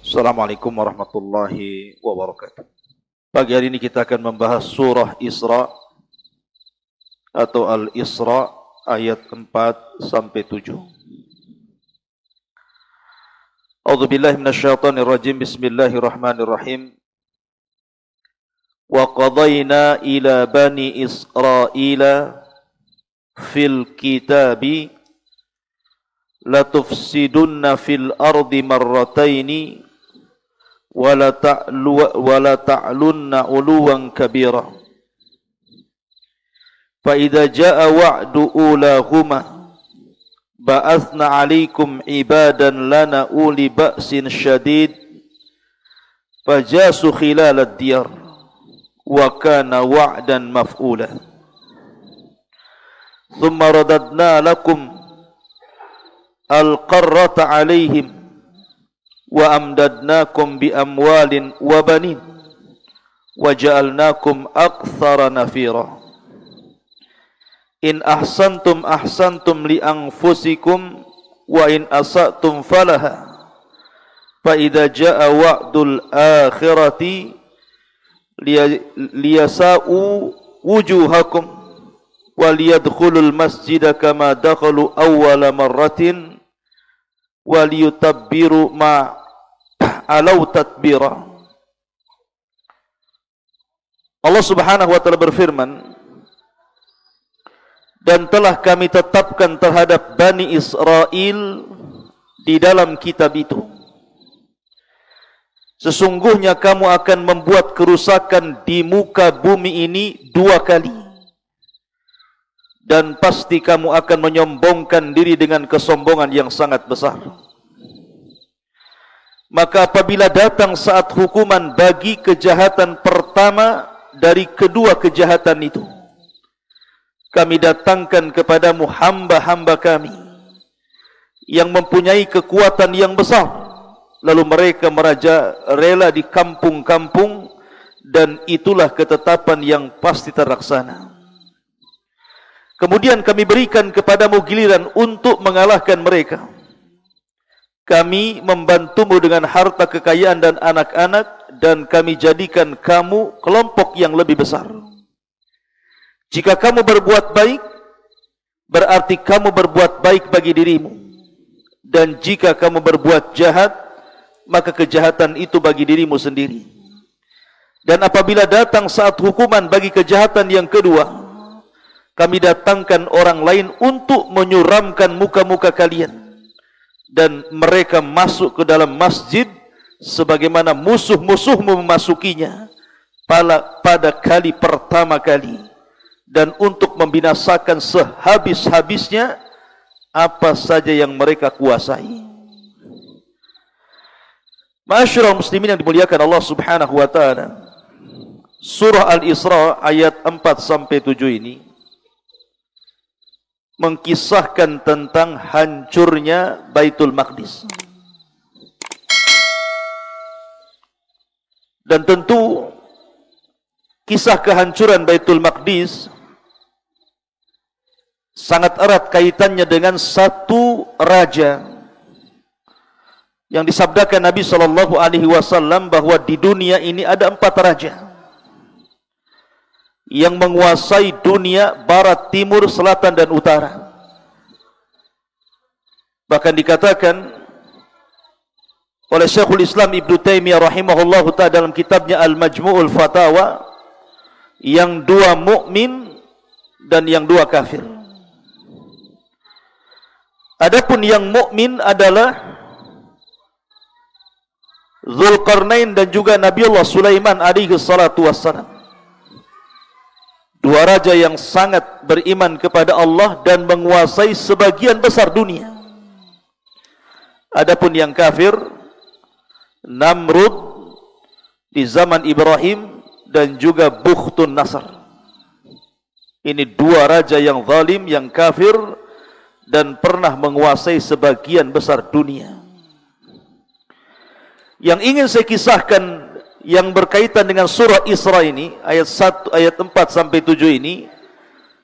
Assalamualaikum warahmatullahi wabarakatuh. Pagi hari ini kita akan membahas surah Isra atau Al-Isra ayat 4 sampai 7. A'udzubillahi minasyaitonir rajim. Bismillahirrahmanirrahim. Wa qadayna ila bani Israila fil kitabi la tufsidunna fil ardi marrataini wala ta'lunna uluwan kabira. Fa idza jaa wa'du ulahuma ba'athna 'alaikum ibadan lana uli ba'sin syadid fajasu khilalad diyar wa kana wa'dan maf'ula. Thumma radadna lakum al-qarrata 'alaihim wa amdadnakum bi amwalin wa banin wa ja'alnakum aktsara nafira. In ahsantum ahsantum li anfusikum wa in asatum falaha. Fa idza jaa wa'dul akhirati liyasa'u wujuhakum wa liyadkhulul masjida kama dakhalu awwala marratin wa liyutabbiru ma alau tatbira. Allah Subhanahu wa taala berfirman, dan telah kami tetapkan terhadap Bani Israel di dalam kitab itu, sesungguhnya kamu akan membuat kerusakan di muka bumi ini 2 kali, dan pasti kamu akan menyombongkan diri dengan kesombongan yang sangat besar. Maka apabila datang saat hukuman bagi kejahatan pertama dari kedua kejahatan itu, kami datangkan kepadamu hamba-hamba kami yang mempunyai kekuatan yang besar, lalu mereka merajalela di kampung-kampung, dan itulah ketetapan yang pasti terlaksana. Kemudian kami berikan kepadamu giliran untuk mengalahkan mereka. Kami membantumu dengan harta kekayaan dan anak-anak, dan kami jadikan kamu kelompok yang lebih besar. Jika kamu berbuat baik, berarti kamu berbuat baik bagi dirimu. Dan jika kamu berbuat jahat, maka kejahatan itu bagi dirimu sendiri. Dan apabila datang saat hukuman bagi kejahatan yang kedua, kami datangkan orang lain untuk menyuramkan muka-muka kalian, dan mereka masuk ke dalam masjid sebagaimana musuh-musuhmu memasukinya pada kali pertama kali, dan untuk membinasakan sehabis-habisnya apa saja yang mereka kuasai. Ma'asyiral muslimin yang dimuliakan Allah Subhanahu wa taala, surah Al-Isra ayat 4 sampai 7 ini mengkisahkan tentang hancurnya Baitul Maqdis. Dan tentu kisah kehancuran Baitul Maqdis sangat erat kaitannya dengan satu raja yang disabdakan Nabi SAW bahwa di dunia ini ada 4 raja yang menguasai dunia barat, timur, selatan dan utara. Bahkan dikatakan oleh Syekhul Islam Ibnu Taimiyah rahimahullahu ta'ala dalam kitabnya Al-Majmu'ul Fatawa, yang 2 mukmin dan yang 2 kafir. Adapun yang mukmin adalah Dzulqarnain dan juga Nabiullah Sulaiman alaihi salatu wassalam. 2 raja yang sangat beriman kepada Allah dan menguasai sebagian besar dunia. Adapun yang kafir, Namrud di zaman Ibrahim dan juga Bukhtun Nasr. Ini 2 raja yang zalim, yang kafir, dan pernah menguasai sebagian besar dunia. Yang ingin saya kisahkan yang berkaitan dengan surah Isra ini, ayat 4 sampai 7 ini,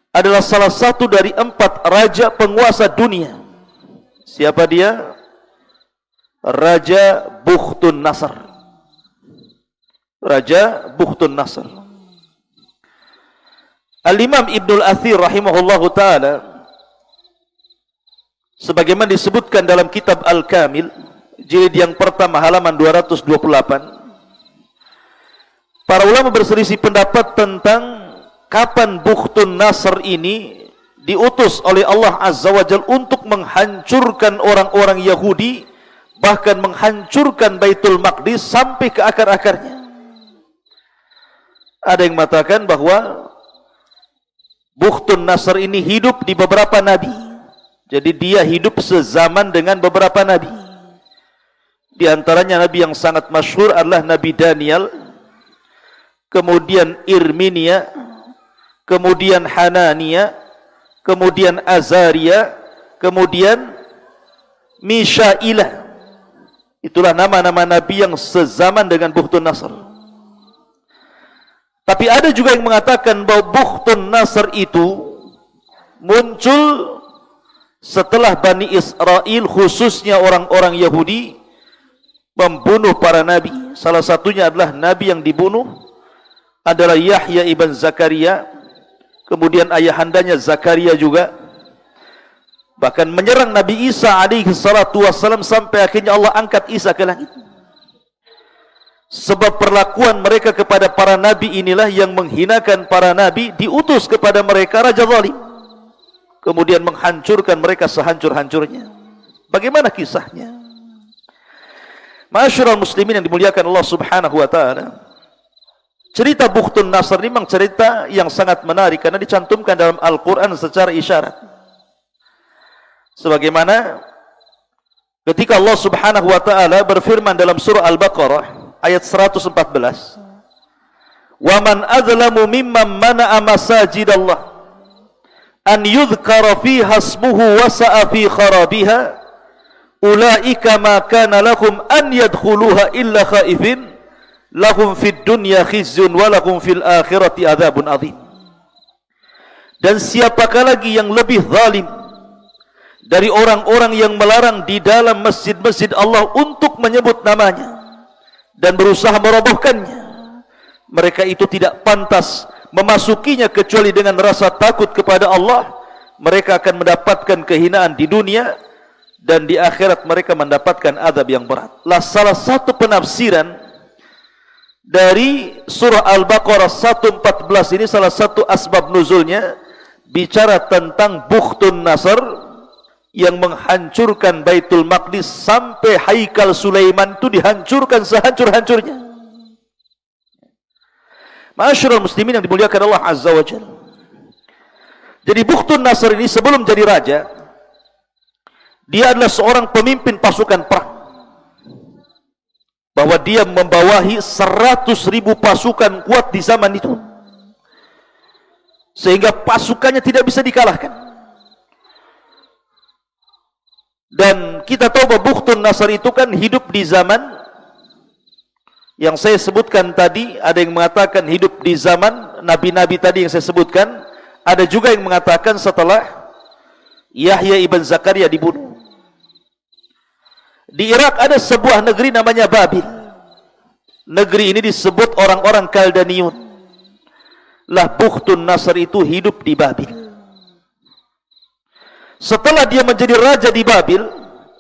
adalah salah satu dari 4 raja penguasa dunia. Siapa dia? Raja Bukhtun Nasr. Raja Bukhtun Nasr. Al-Imam Ibnul Athir rahimahullahu ta'ala, sebagaimana disebutkan dalam kitab Al-Kamil, jilid yang pertama halaman 228, para ulama berselisih pendapat tentang kapan Bukhtun Nasr ini diutus oleh Allah Azza wa Jalla untuk menghancurkan orang-orang Yahudi, bahkan menghancurkan Baitul Maqdis sampai ke akar-akarnya. Ada yang mengatakan bahwa Bukhtun Nasr ini hidup di beberapa nabi. Jadi dia hidup sezaman dengan beberapa nabi. Di antaranya nabi yang sangat masyhur adalah Nabi Daniel, kemudian Irminia, kemudian Hanania, kemudian Azaria, kemudian Misha'ilah. Itulah nama-nama nabi yang sezaman dengan Bukhtun Nasr. Tapi ada juga yang mengatakan bahwa Bukhtun Nasr itu muncul setelah Bani Israel, khususnya orang-orang Yahudi, membunuh para nabi. Salah satunya adalah nabi yang dibunuh adalah Yahya ibn Zakaria, kemudian ayahandanya Zakaria juga, bahkan menyerang Nabi Isa alaihi salatu wassalam sampai akhirnya Allah angkat Isa ke langit. Sebab perlakuan mereka kepada para nabi inilah yang menghinakan para nabi, diutus kepada mereka raja zalim, kemudian menghancurkan mereka sehancur-hancurnya. Bagaimana kisahnya? Ma'asyiral muslimin yang dimuliakan Allah Subhanahu wa taala, cerita Bukhtun Nasr ini memang cerita yang sangat menarik karena dicantumkan dalam Al-Qur'an secara isyarat. Sebagaimana ketika Allah Subhanahu wa taala berfirman dalam surah Al-Baqarah ayat 114, "Wa man adzlamu mimman mana'a masajidallah an yudhkara fiha ismuhu wa sa'a fi kharabiha ulaika ma kana lahum an yadkhuluha illa khaifin lahum fid dunya khizyun wa lahum fil akhirati adzabun adzim." Dan siapakah lagi yang lebih zalim dari orang-orang yang melarang di dalam masjid-masjid Allah untuk menyebut namanya dan berusaha merobohkannya. Mereka itu tidak pantas memasukinya kecuali dengan rasa takut kepada Allah. Mereka akan mendapatkan kehinaan di dunia, dan di akhirat mereka mendapatkan azab yang berat. Salah satu penafsiran dari surah Al-Baqarah 114 ini, salah satu asbab nuzulnya bicara tentang Bukhtun Nasr yang menghancurkan Baitul Maqdis sampai Haikal Sulaiman itu dihancurkan sehancur-hancurnya. Ma'asyiral muslimin yang dimuliakan Allah Azza wa Jalla. Jadi Bukhtun Nasr ini sebelum jadi raja, dia adalah seorang pemimpin pasukan perang. Bahwa dia membawahi 100.000 pasukan kuat di zaman itu, sehingga pasukannya tidak bisa dikalahkan. Dan kita tahu bahwa Bukhtun Nasr itu kan hidup di zaman yang saya sebutkan tadi. Ada yang mengatakan hidup di zaman nabi-nabi tadi yang saya sebutkan. Ada juga yang mengatakan setelah Yahya ibn Zakaria dibunuh. Di Irak ada sebuah negeri namanya Babil. Negeri ini disebut orang-orang Kaldaniun. Lah Bukhtun Nasr itu hidup di Babil. Setelah dia menjadi raja di Babil,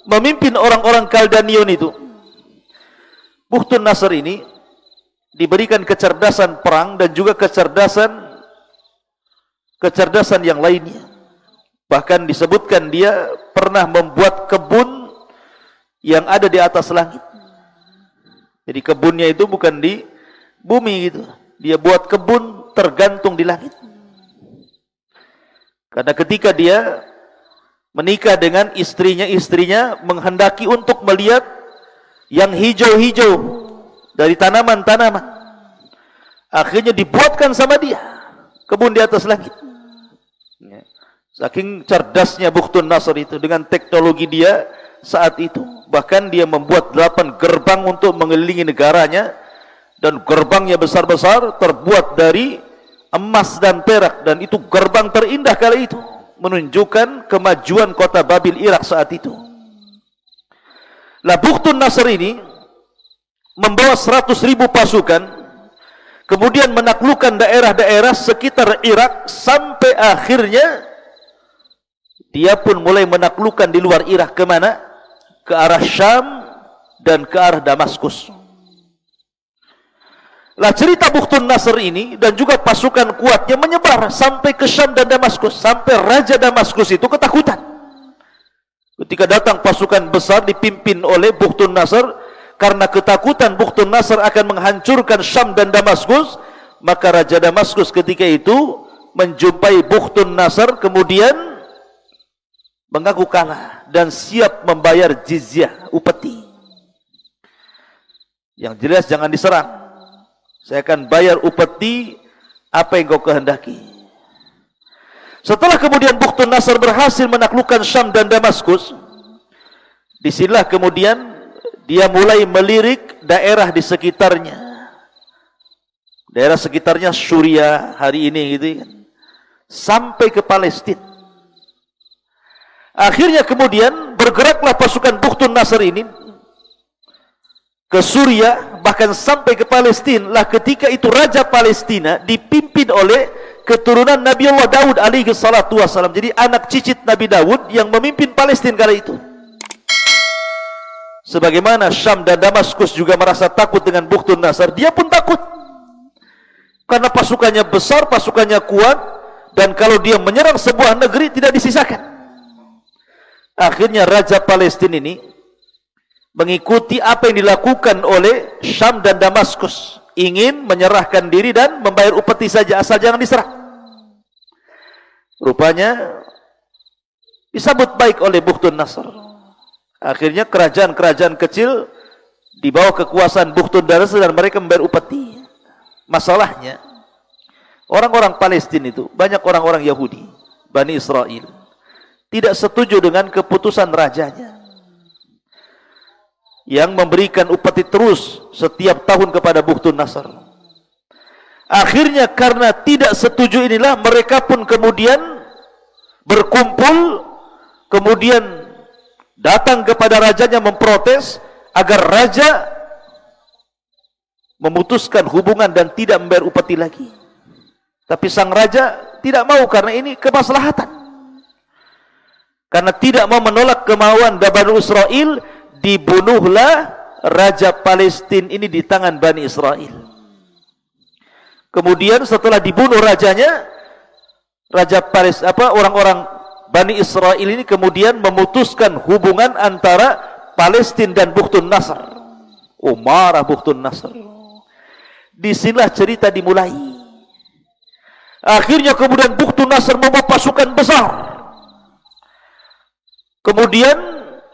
memimpin orang-orang Kaldaniun itu, Bukhtun Nasr ini diberikan kecerdasan perang dan juga kecerdasan yang lainnya. Bahkan disebutkan dia pernah membuat kebun yang ada di atas langit. Jadi kebunnya itu bukan di bumi gitu. Dia buat kebun tergantung di langit. Karena ketika dia menikah dengan istrinya menghendaki untuk melihat yang hijau-hijau dari tanaman-tanaman. Akhirnya dibuatkan sama dia kebun di atas langit. Saking cerdasnya Bukhtun Nasr itu dengan teknologi dia saat itu. Bahkan dia membuat 8 gerbang untuk mengelilingi negaranya, dan gerbangnya besar-besar terbuat dari emas dan perak, dan itu gerbang terindah kala itu, menunjukkan kemajuan kota Babil Irak saat itu. Lah Bukhtun Nasr ini membawa 100.000 pasukan, kemudian menaklukkan daerah-daerah sekitar Irak, sampai akhirnya dia pun mulai menaklukkan di luar Irak. Kemana? Ke arah Syam dan ke arah Damaskus. Lah cerita Bukhtun Nasr ini dan juga pasukan kuatnya menyebar sampai ke Syam dan Damaskus, sampai Raja Damaskus itu ketakutan. Ketika datang pasukan besar dipimpin oleh Bukhtun Nasr, karena ketakutan Bukhtun Nasr akan menghancurkan Syam dan Damaskus, maka Raja Damaskus ketika itu menjumpai Bukhtun Nasr, kemudian mengaku kalah dan siap membayar jizyah, upeti. Yang jelas jangan diserang. Saya akan bayar upeti apa yang kau kehendaki. Setelah kemudian Bukhtun Nasr berhasil menaklukkan Syam dan Damaskus, disinilah kemudian dia mulai melirik daerah di sekitarnya. Daerah sekitarnya Suriah hari ini gitu kan, sampai ke Palestina. Akhirnya kemudian bergeraklah pasukan Bukhtun Nasr ini ke Suriah, bahkan sampai ke Palestina. Lah ketika itu Raja Palestina dipimpin oleh keturunan Nabi Allah Daud alaihi salatu wassalam. Jadi anak cicit Nabi Daud yang memimpin Palestina kala itu. Sebagaimana Syam dan Damaskus juga merasa takut dengan Bukhtun Nasr, dia pun takut. Karena pasukannya besar, pasukannya kuat, dan kalau dia menyerang sebuah negeri tidak disisakan. Akhirnya Raja Palestina ini mengikuti apa yang dilakukan oleh Syam dan Damaskus, ingin menyerahkan diri dan membayar upeti saja, asal jangan diserang. Rupanya disambut baik oleh Bukhtun Nasr. Akhirnya kerajaan-kerajaan kecil di bawah kekuasaan Bukhtun Nasr dan mereka membayar upeti. Masalahnya orang-orang Palestina itu banyak orang-orang Yahudi, Bani Israel, tidak setuju dengan keputusan rajanya yang memberikan upeti terus setiap tahun kepada Bukhtun Nasr. Akhirnya karena tidak setuju inilah mereka pun kemudian berkumpul, kemudian datang kepada rajanya memprotes agar raja memutuskan hubungan dan tidak membayar upeti lagi. Tapi sang raja tidak mau karena ini kemaslahatan. Karena tidak mau menolak kemauan Bani Israel, dibunuhlah Raja Palestina ini di tangan Bani Israel. Kemudian setelah dibunuh rajanya, Raja Palestina, orang-orang Bani Israel ini kemudian memutuskan hubungan antara Palestina dan Bukhtun Nasr. Marah Bukhtun Nasr. Disinilah cerita dimulai. Akhirnya kemudian Bukhtun Nasr membawa pasukan besar. Kemudian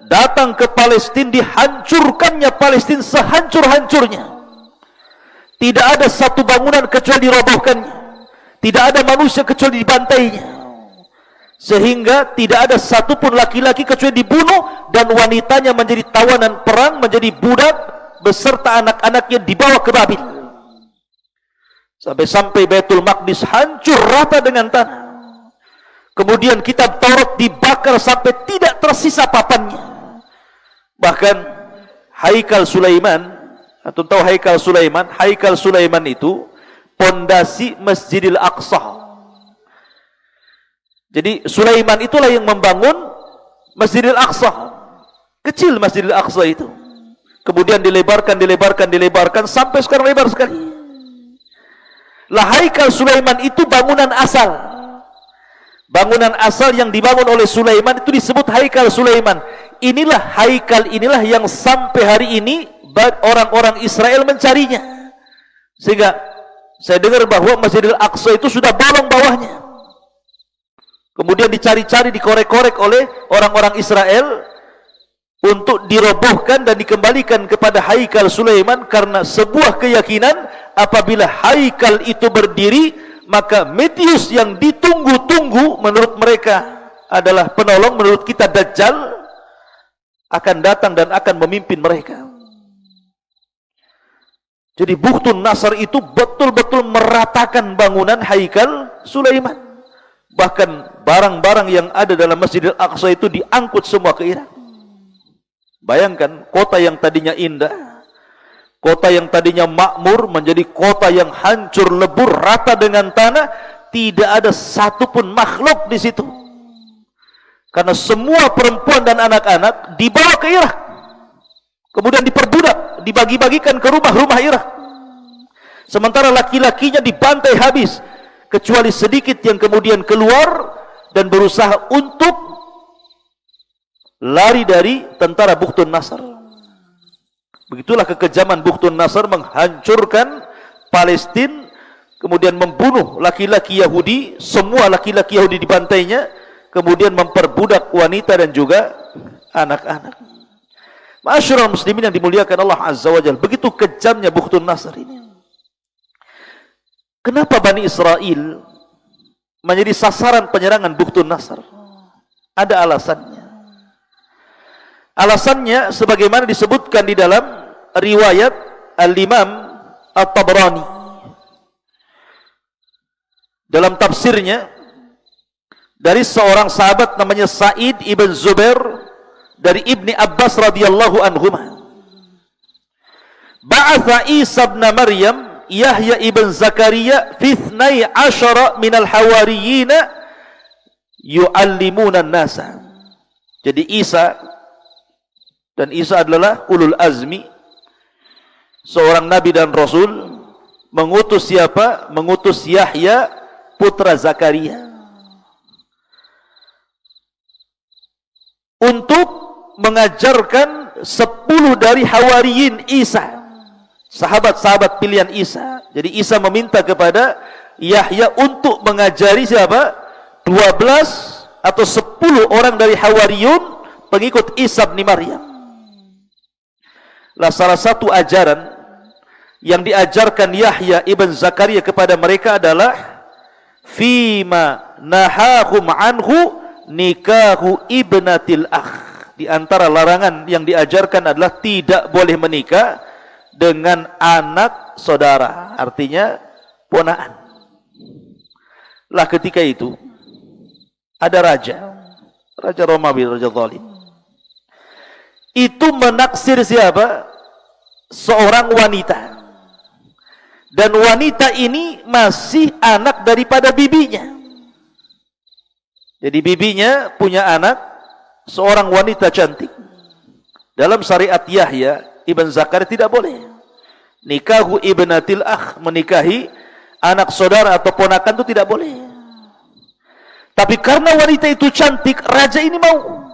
datang ke Palestina, dihancurkannya Palestina sehancur-hancurnya. Tidak ada satu bangunan kecuali dirobohkannya. Tidak ada manusia kecuali dibantainya. Sehingga tidak ada satupun laki-laki kecuali dibunuh, dan wanitanya menjadi tawanan perang, menjadi budak beserta anak-anaknya dibawa ke Babil. Sampai-sampai Baitul Maqdis hancur rata dengan tanah. Kemudian kitab Taurat dibakar sampai tidak tersisa papannya. Bahkan Haikal Sulaiman, atau tahu Haikal Sulaiman? Haikal Sulaiman itu pondasi Masjidil Aqsa. Jadi Sulaiman itulah yang membangun Masjidil Aqsa. Kecil Masjidil Aqsa itu. Kemudian dilebarkan sampai sekarang lebar sekali. Lah Haikal Sulaiman itu bangunan asal. Bangunan asal yang dibangun oleh Sulaiman itu disebut Haikal Sulaiman. Inilah haikal inilah yang sampai hari ini orang-orang Israel mencarinya. Sehingga saya dengar bahwa Masjidil Aqsa itu sudah bolong bawahnya. Kemudian dicari-cari, dikorek-korek oleh orang-orang Israel untuk dirobohkan dan dikembalikan kepada Haikal Sulaiman, karena sebuah keyakinan apabila haikal itu berdiri, maka Metius yang ditunggu-tunggu menurut mereka adalah penolong, menurut kita Dajjal, akan datang dan akan memimpin mereka. Jadi Bukhtun Nasr itu betul-betul meratakan bangunan Haikal Sulaiman. Bahkan barang-barang yang ada dalam Masjidil Aqsa itu diangkut semua ke Irak. Bayangkan kota yang tadinya indah, Kota yang tadinya makmur menjadi kota yang hancur lebur rata dengan tanah, tidak ada satupun makhluk di situ. Karena semua perempuan dan anak-anak dibawa ke Irak, kemudian diperbudak, dibagi-bagikan ke rumah-rumah Irak. Sementara laki-lakinya dibantai habis, kecuali sedikit yang kemudian keluar dan berusaha untuk lari dari tentara Bukhtun Nasr. Begitulah kekejaman Bukhtun Nasr menghancurkan Palestina, kemudian membunuh laki-laki Yahudi, semua laki-laki Yahudi dibantainya, kemudian memperbudak wanita dan juga anak-anak. Ma'asyiral muslimin yang dimuliakan Allah Azza wa Jalla, begitu kejamnya Bukhtun Nasr ini. Kenapa Bani Israel menjadi sasaran penyerangan Bukhtun Nasr? Ada alasannya. Alasannya sebagaimana disebutkan di dalam riwayat Al-Imam At-Tabrani. Dalam tafsirnya dari seorang sahabat namanya Sa'id ibn Zubair dari Ibni Abbas radhiyallahu anhuma. Ba'atha Isa ibn Maryam Yahya ibn Zakaria fi 12 minal hawariyina yu'allimuna an-nasa. Jadi Isa, dan Isa adalah ulul azmi, seorang nabi dan rasul, mengutus siapa? Mengutus Yahya putra Zakaria untuk mengajarkan 10 dari hawariyin Isa, sahabat-sahabat pilihan Isa. Jadi Isa meminta kepada Yahya untuk mengajari siapa? 12 atau 10 orang dari hawariyun pengikut Isa bin Maryam. Lah salah satu ajaran yang diajarkan Yahya ibn Zakaria kepada mereka adalah fima nahahum anhu nikahu ibnatil akh. Di antara larangan yang diajarkan adalah tidak boleh menikah dengan anak saudara, artinya ponakan. Lah ketika itu ada Raja Romawi, Raja Zalim. Itu menaksir siapa? Seorang wanita. Dan wanita ini masih anak daripada bibinya. Jadi bibinya punya anak, seorang wanita cantik. Dalam syariat Yahya ibn Zakaria tidak boleh nikahu ibnatil akh, menikahi anak saudara atau ponakan, itu tidak boleh. Tapi karena wanita itu cantik, raja ini mau.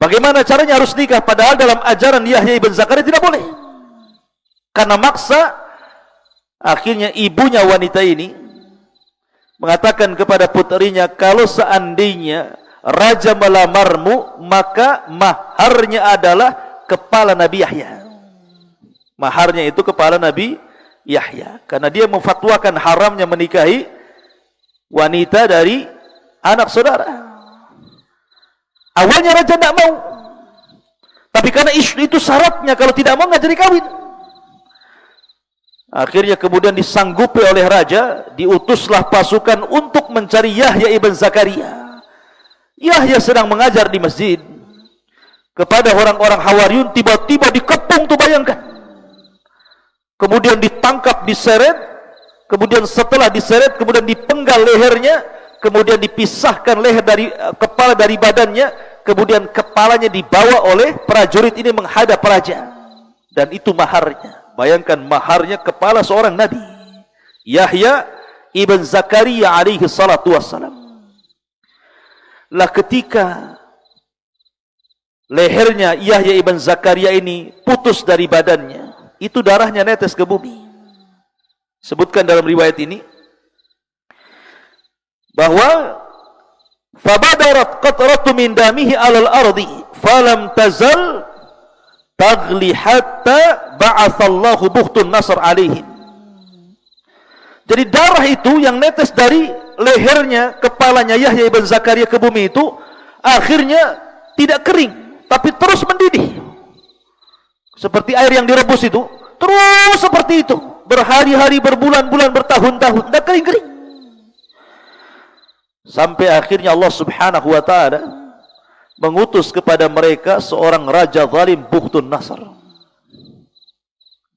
Bagaimana caranya harus nikah? Padahal dalam ajaran Yahya ibn Zakaria tidak boleh. Karena maksa, akhirnya ibunya wanita ini mengatakan kepada puterinya, kalau seandainya raja melamarmu, maka maharnya adalah kepala Nabi Yahya. Maharnya itu kepala Nabi Yahya. Karena dia memfatwakan haramnya menikahi wanita dari anak saudara. Awalnya raja tidak mau, tapi karena itu syaratnya, kalau tidak mau nggak jadi kawin. Akhirnya kemudian disanggupi oleh raja, diutuslah pasukan untuk mencari Yahya ibn Zakaria. Yahya sedang mengajar di masjid kepada orang-orang Hawariyun, tiba-tiba dikepung tuh, bayangkan. Kemudian ditangkap, diseret, kemudian setelah diseret, kemudian dipenggal lehernya, kemudian dipisahkan leher dari kepala dari badannya, kemudian kepalanya dibawa oleh prajurit ini menghadap raja. Dan itu maharnya. Bayangkan, maharnya kepala seorang nabi, Yahya ibn Zakaria alaihi salatu wassalam. Lah ketika lehernya Yahya ibn Zakaria ini putus dari badannya, itu darahnya netes ke bumi. Sebutkan dalam riwayat ini bahwa fabadarat qatratu min damihi alal ardi falam tazal taghli hatta ba'athallahu Bukhtun Nasr alaihim. Jadi darah itu yang netes dari lehernya, kepalanya Yahya ibn Zakaria ke bumi itu akhirnya tidak kering, tapi terus mendidih seperti air yang direbus itu, terus seperti itu berhari-hari, berbulan-bulan, bertahun-tahun, tidak kering-kering. Sampai akhirnya Allah subhanahu wa ta'ala mengutus kepada mereka seorang raja zalim, Bukhtun Nasr.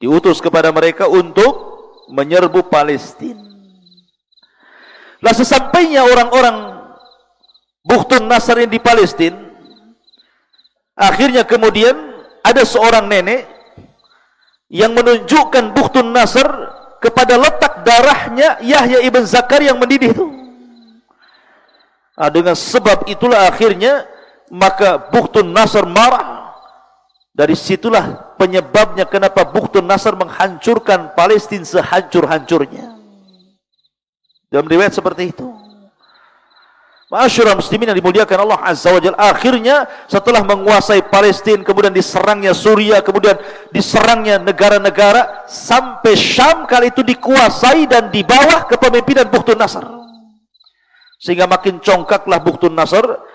Diutus kepada mereka untuk menyerbu Palestina. Lah sesampainya orang-orang Bukhtun Nasr di Palestina, akhirnya kemudian ada seorang nenek yang menunjukkan Bukhtun Nasr kepada letak darahnya Yahya ibn Zakar yang mendidih itu. Dengan sebab itulah akhirnya maka Bukhtun Nasr marah. Dari situlah penyebabnya kenapa Bukhtun Nasr menghancurkan Palestina sehancur-hancurnya. Dalam riwayat seperti itu. Ma'asyiral muslimin yang dimuliakan Allah Azza wa Jalla, akhirnya setelah menguasai Palestina, kemudian diserangnya Suriah, kemudian diserangnya negara-negara, sampai Syam kali itu dikuasai dan di bawah kepemimpinan Bukhtun Nasr. Sehingga makin congkaklah Bukhtun Nasr.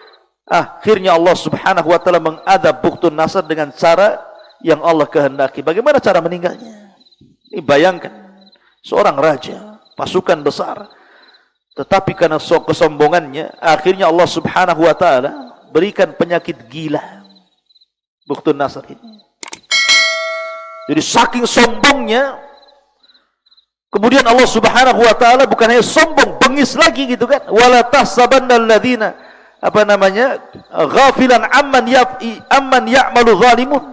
Akhirnya Allah Subhanahu wa taala mengadab Bukhtun Nasr dengan cara yang Allah kehendaki. Bagaimana cara meninggalnya? Ini bayangkan, seorang raja, pasukan besar, tetapi karena kesombongannya, akhirnya Allah Subhanahu wa taala berikan penyakit gila Bukhtun Nasr ini. Jadi saking sombongnya, kemudian Allah Subhanahu wa taala bukan hanya sombong, bengis lagi gitu kan. Wala tahsabannal ladzina ghafilan amman ya'malu zalimun.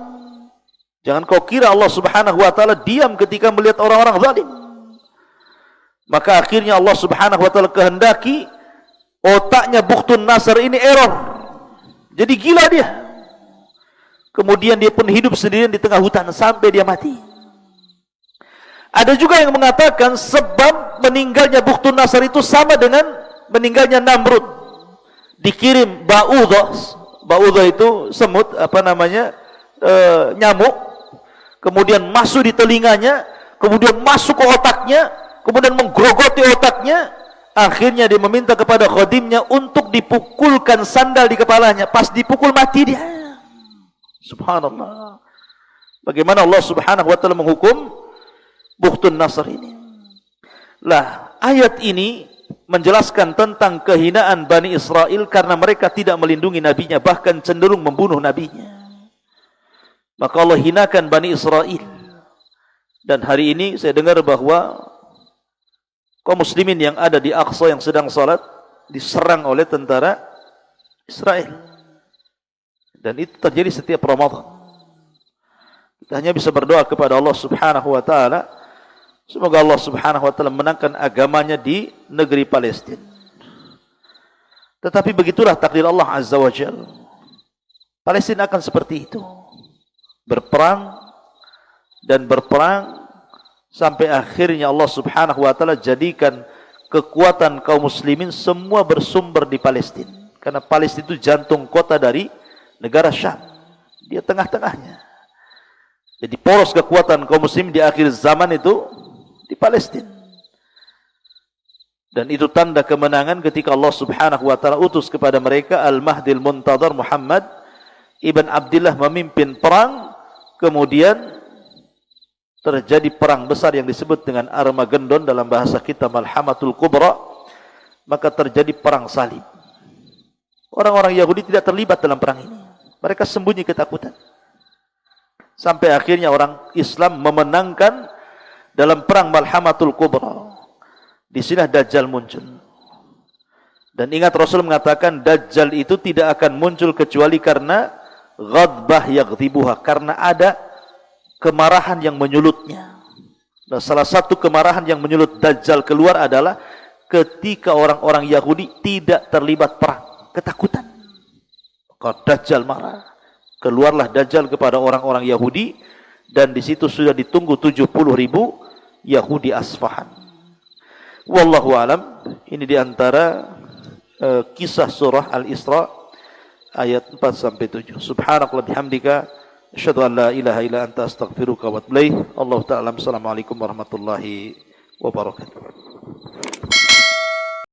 Jangan kau kira Allah Subhanahu wa taala diam ketika melihat orang-orang zalim. Maka akhirnya Allah Subhanahu wa taala kehendaki otaknya Bukhtun Nasr ini error. Jadi gila dia. Kemudian dia pun hidup sendirian di tengah hutan sampai dia mati. Ada juga yang mengatakan sebab meninggalnya Bukhtun Nasr itu sama dengan meninggalnya Namrud. Dikirim ba'udhah. Ba'udhah itu semut, nyamuk. Kemudian masuk di telinganya, kemudian masuk ke otaknya, kemudian menggerogoti otaknya. Akhirnya dia meminta kepada khadimnya untuk dipukulkan sandal di kepalanya. Pas dipukul mati dia. Subhanallah. Bagaimana Allah Subhanahu wa taala menghukum Bukhtun Nasr ini. Lah, ayat ini menjelaskan tentang kehinaan Bani Israel karena mereka tidak melindungi nabinya, bahkan cenderung membunuh nabinya. Maka Allah hinakan Bani Israel. Dan hari ini saya dengar bahwa kaum muslimin yang ada di Aqsa yang sedang salat diserang oleh tentara Israel. Dan itu terjadi setiap Ramadan. Kita hanya bisa berdoa kepada Allah Subhanahu wa taala, semoga Allah Subhanahu wa taala menangkan agamanya di negeri Palestina. Tetapi begitulah takdir Allah Azza wa Jalla. Palestina akan seperti itu. Berperang dan berperang sampai akhirnya Allah Subhanahu wa taala jadikan kekuatan kaum muslimin semua bersumber di Palestina. Karena Palestina itu jantung kota dari negara Syam. Dia tengah-tengahnya. Jadi poros kekuatan kaum muslimin di akhir zaman itu di Palestina. Dan itu tanda kemenangan ketika Allah Subhanahu wa taala utus kepada mereka Al-Mahdil Muntadhar Muhammad ibn Abdullah memimpin perang, kemudian terjadi perang besar yang disebut dengan Armageddon dalam bahasa kita Malhamatul Kubra, maka terjadi perang salib. Orang-orang Yahudi tidak terlibat dalam perang ini. Mereka sembunyi ketakutan. Sampai akhirnya orang Islam memenangkan dalam perang Malhamatul Kubra. Di sini Dajjal muncul. Dan ingat Rasul mengatakan Dajjal itu tidak akan muncul kecuali karena ghadbah yaghdibuha, karena ada kemarahan yang menyulutnya. Nah, salah satu kemarahan yang menyulut Dajjal keluar adalah ketika orang-orang Yahudi tidak terlibat perang, ketakutan. Maka Dajjal marah. Keluarlah Dajjal kepada orang-orang Yahudi, dan di situ sudah ditunggu 70.000 Yahudi Asfahan. Wallahu alam. Ini diantara kisah surah Al-Isra ayat 4 sampai 7. Subhanakallah bihamdika asyhadu an la ilaha illa anta astaghfiruka wa atubu ilaik. Allahu ta'ala. Assalamualaikum warahmatullahi wabarakatuh.